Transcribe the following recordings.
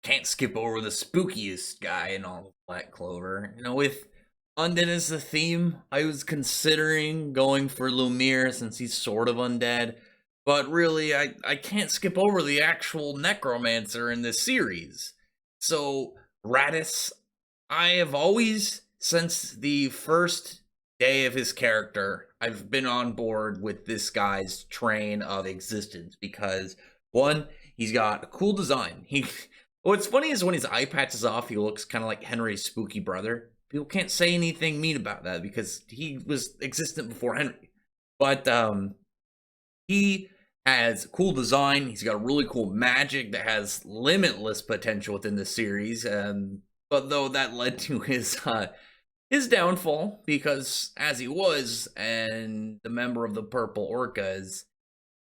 can't skip over the spookiest guy in all of Black Clover. With undead as the theme, I was considering going for Lumiere since he's sort of undead. But really, I can't skip over the actual Necromancer in this series. So, Rades, I have always, since the first day of his character, I've been on board with this guy's train of existence because, one, he's got a cool design. What's funny is when his eye patch is off, he looks kind of like Henry's spooky brother. People can't say anything mean about that because he was existent before Henry. But he has cool design. He's got really cool magic that has limitless potential within the series. But though that led to his downfall, because as he was and the member of the Purple Orcas,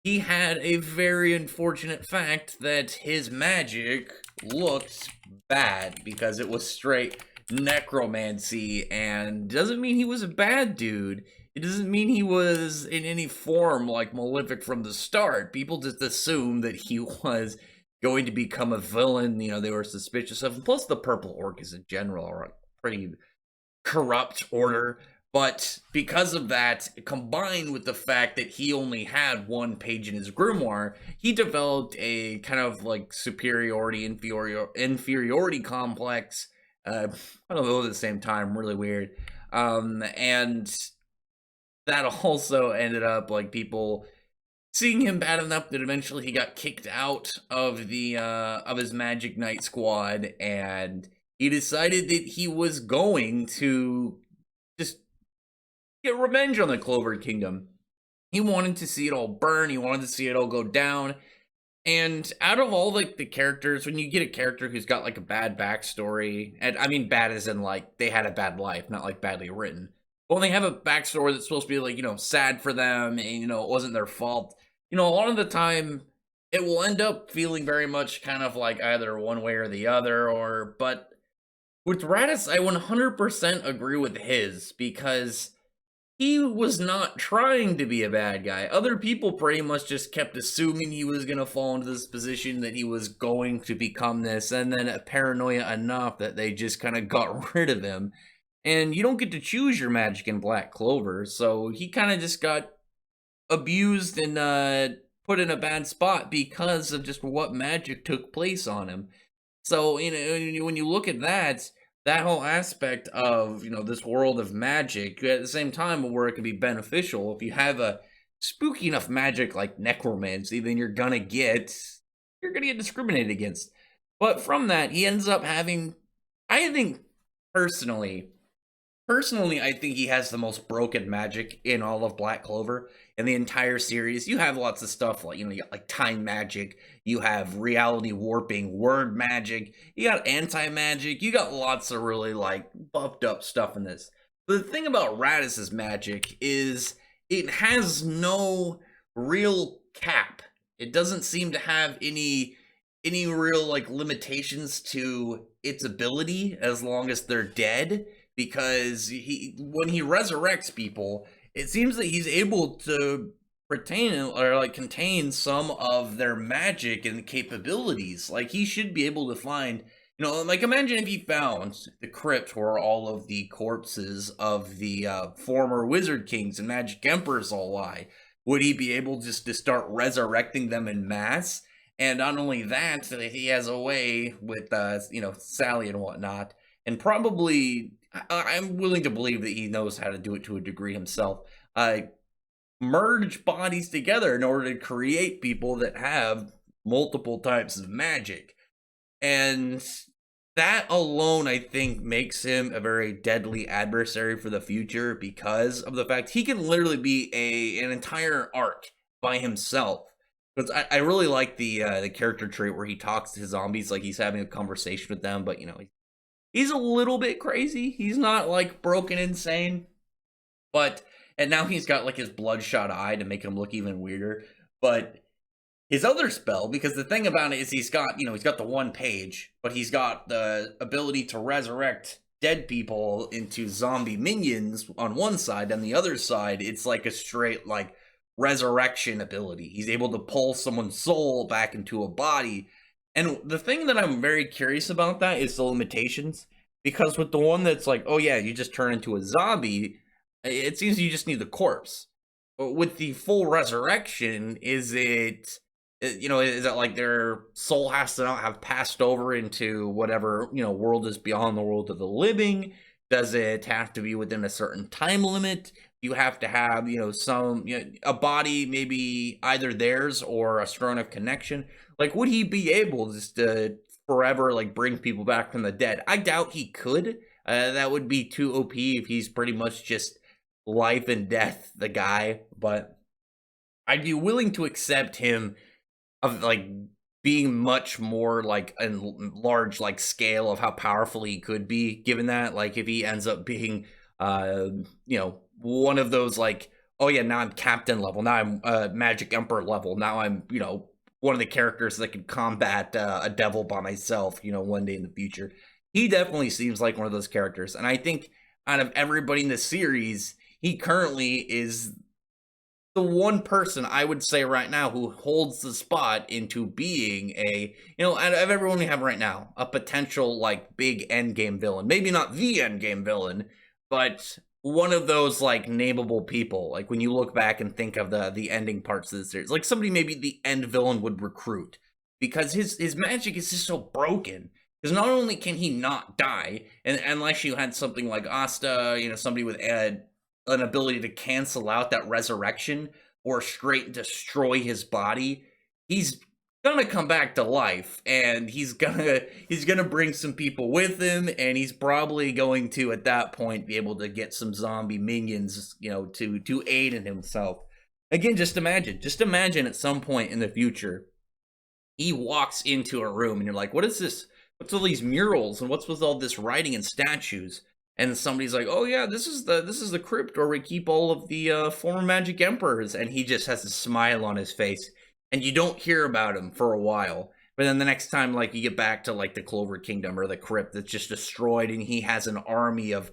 he had a very unfortunate fact that his magic looked bad because it was straight necromancy, and doesn't mean he was a bad dude. It doesn't mean he was in any form like Malefic from the start. People just assumed that he was going to become a villain. They were suspicious of him. Plus, the Purple Orcas in general are a pretty corrupt order. But because of that, combined with the fact that he only had one page in his grimoire, he developed a kind of like superiority, inferiority complex. I don't know, at the same time, really weird. And that also ended up like people seeing him bad enough that eventually he got kicked out of the of his Magic Knight squad, and he decided that he was going to just get revenge on the Clover Kingdom. He wanted to see it all burn. He wanted to see it all go down. And out of all like the characters, when you get a character who's got like a bad backstory, and I mean bad as in like they had a bad life, not like badly written. But when they have a backstory that's supposed to be like, sad for them and, it wasn't their fault, a lot of the time it will end up feeling very much kind of like either one way or the other, but with Raditz, I 100% agree with his, because he was not trying to be a bad guy. Other people pretty much just kept assuming he was going to fall into this position, that he was going to become this, and then paranoia enough that they just kind of got rid of him. And you don't get to choose your magic in Black Clover, so he kind of just got abused and put in a bad spot because of just what magic took place on him. So, when you look at that whole aspect of, this world of magic, at the same time where it can be beneficial, if you have a spooky enough magic like necromancy, then you're gonna get discriminated against. But from that, he ends up having, I think, personally, I think he has the most broken magic in all of Black Clover. In the entire series, you have lots of stuff like, you got like time magic, you have reality warping, word magic, you got anti-magic, you got lots of really like buffed up stuff in this. But the thing about Radis's magic is it has no real cap. It doesn't seem to have any real like limitations to its ability as long as they're dead, because when he resurrects people, it seems that he's able to retain or like contain some of their magic and capabilities. Like, he should be able to find, like, imagine if he found the crypt where all of the corpses of the former wizard kings and magic emperors all lie. Would he be able just to start resurrecting them in mass? And not only that, he has a way with Sally and whatnot, and probably I'm willing to believe that he knows how to do it to a degree himself. Merge bodies together in order to create people that have multiple types of magic. And that alone, I think, makes him a very deadly adversary for the future, because of the fact he can literally be an entire arc by himself. Because I really like the character trait where he talks to his zombies like he's having a conversation with them, but he's a little bit crazy. He's not like broken insane, and now he's got like his bloodshot eye to make him look even weirder. But his other spell, because the thing about it is he's got the one page, but he's got the ability to resurrect dead people into zombie minions on one side. On the other side, it's like a straight like resurrection ability. He's able to pull someone's soul back into a body. And the thing that I'm very curious about that is the limitations. Because with the one that's like, oh yeah, you just turn into a zombie, it seems you just need the corpse. But with the full resurrection, is it, is it like their soul has to not have passed over into whatever, world is beyond the world of the living? Does it have to be within a certain time limit? You have to have, a body, maybe either theirs or a strong enough connection. Like, would he be able just to forever, like, bring people back from the dead? I doubt he could. That would be too OP if he's pretty much just life and death the guy. But I'd be willing to accept him of like being much more like a large like scale of how powerful he could be, given that like if he ends up being one of those like, oh yeah, now I'm captain level, now I'm magic emperor level, now I'm one of the characters that could combat a devil by myself, one day in the future. He definitely seems like one of those characters, and I think out of everybody in the series, he currently is the one person I would say right now who holds the spot into being out of everyone we have right now, a potential like big end game villain. Maybe not the end game villain, but one of those like nameable people. Like when you look back and think of the ending parts of the series, like somebody maybe the end villain would recruit because his magic is just so broken. Because not only can he not die, and unless you had something like Asta, somebody with an ability to cancel out that resurrection or straight destroy his body, he's gonna come back to life, and he's gonna bring some people with him, and he's probably going to at that point be able to get some zombie minions, to aid in himself. Again, just imagine at some point in the future, he walks into a room and you're like, what is this? What's all these murals and what's with all this writing and statues? And somebody's like, "Oh yeah, this is the crypt where we keep all of the former magic emperors," and he just has a smile on his face, and you don't hear about him for a while. But then the next time, like you get back to like the Clover Kingdom or the crypt that's just destroyed, and he has an army of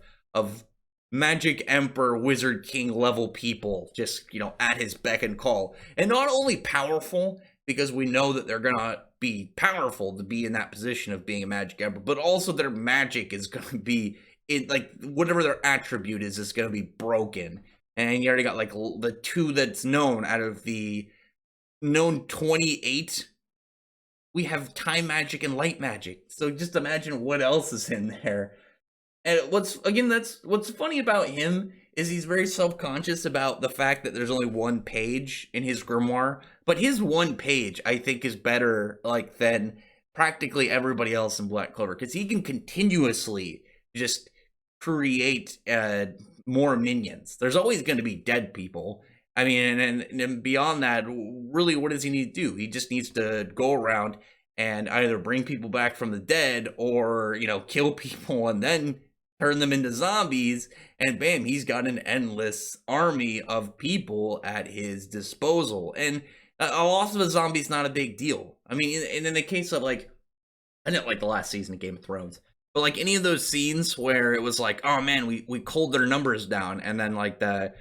magic emperor, wizard king level people just at his beck and call, and not only powerful because we know that they're gonna be powerful to be in that position of being a magic emperor, but also their magic is gonna be like whatever their attribute is going to be broken. And you already got like the two that's known out of the known 28. We have time magic and light magic. So just imagine what else is in there. And what's funny about him is he's very self-conscious about the fact that there's only one page in his grimoire, but his one page I think is better like than practically everybody else in Black Clover, because he can continuously just create more minions. There's always going to be dead people. I mean, and beyond that, really, what does he need to do? He just needs to go around and either bring people back from the dead or, kill people and then turn them into zombies. And bam, he's got an endless army of people at his disposal. And a loss of a zombie is not a big deal. I mean, and in the case of like, I didn't like the last season of Game of Thrones, but like any of those scenes where it was like, oh man, we culled their numbers down, and then like the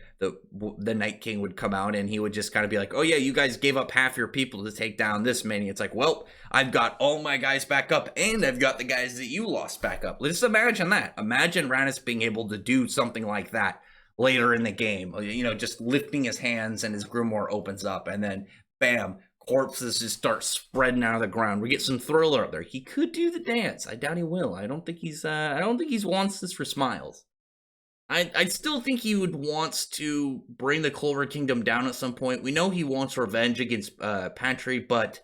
Night King would come out and he would just kind of be like, oh yeah, you guys gave up half your people to take down this many. It's like, well, I've got all my guys back up, and I've got the guys that you lost back up. Let's imagine that. Imagine Rades being able to do something like that later in the game. Just lifting his hands and his grimoire opens up, and then bam, corpses just start spreading out of the ground. We get some Thriller up there. He could do the dance. I doubt he will. I don't think he's wants this for smiles. I still think he would wants to bring the Clover Kingdom down at some point. We know he wants revenge against Pantry, but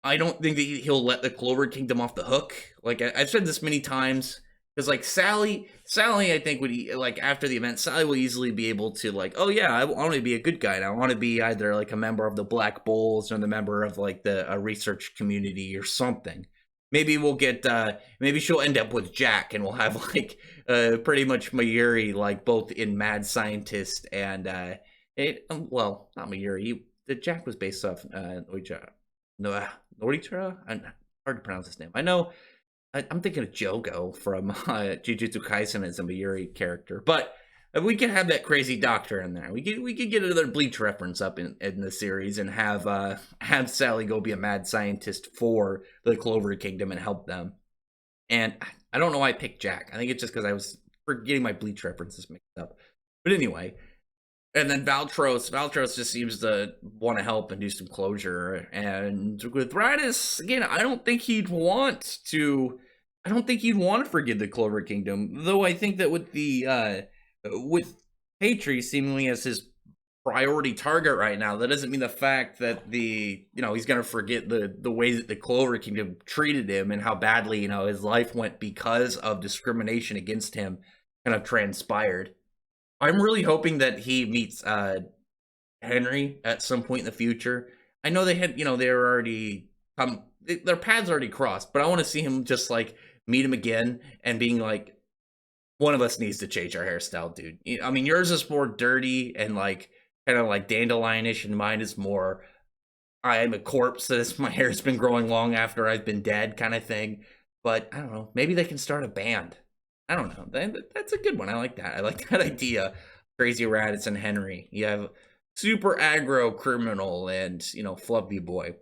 I don't think that he'll let the Clover Kingdom off the hook. Like I've said this many times. Because like Sally, I think would like after the event, Sally will easily be able to like, oh yeah, I want to be a good guy. And I want to be either like a member of the Black Bulls or the member of like the research community or something. Maybe we'll get, maybe she'll end up with Jack, and we'll have like pretty much Mayuri like both in Mad Scientist and well, not Mayuri. The Jack was based off Noritra. Hard to pronounce his name. I know. I'm thinking of Jogo from Jujutsu Kaisen as a Mayuri character. But We could have that crazy doctor in there. We could get another Bleach reference up in the series and have Sally go be a mad scientist for the Clover Kingdom and help them. And I don't know why I picked Jack. I think it's just because I was getting my Bleach references mixed up. But anyway, and then Valtros just seems to want to help and do some closure. And with Rades, again, I don't think he'd want to forgive the Clover Kingdom. Though I think that with Patri seemingly as his priority target right now, that doesn't mean the fact that he's gonna forget the ways that the Clover Kingdom treated him and how badly his life went because of discrimination against him kind of transpired. I'm really hoping that he meets Henry at some point in the future. I know they had, they're already their paths already crossed, but I want to see him just like meet him again and being like, one of us needs to change our hairstyle, dude. I mean, yours is more dirty and like kind of like dandelionish, and mine is more I am a corpse that my hair's been growing long after I've been dead kind of thing. But I don't know, maybe they can start a band. I don't know. That's a good one. I like that. I like that idea. Crazy Raditz and Henry. You have super aggro criminal and, flubby boy.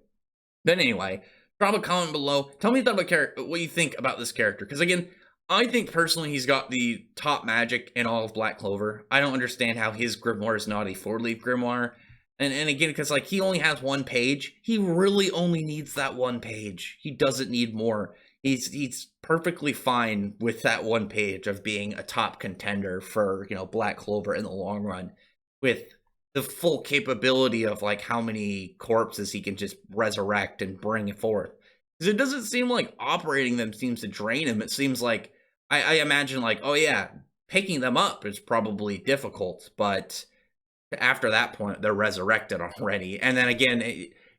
But anyway, drop a comment below. Tell me what you think about this character. Because again, I think personally he's got the top magic in all of Black Clover. I don't understand how his grimoire is not a 4-leaf grimoire. And again, because like he only has one page. He really only needs that one page. He doesn't need more. He's perfectly fine with that one page of being a top contender for, Black Clover in the long run, with the full capability of like how many corpses he can just resurrect and bring forth. Because it doesn't seem like operating them seems to drain him. It seems like, I imagine like, oh yeah, picking them up is probably difficult, but after that point, they're resurrected already. And then again,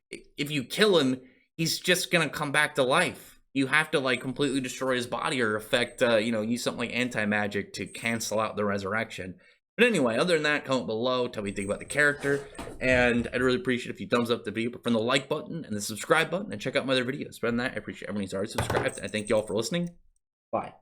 if you kill him, he's just gonna come back to life. You have to like completely destroy his body or affect, use something like anti-magic to cancel out the resurrection. But anyway, other than that, comment below, tell me what you think about the character, and I'd really appreciate if you thumbs up the video, but from the like button and the subscribe button, and check out my other videos. But other than that, I appreciate everyone who's already subscribed, and I thank you all for listening. Bye.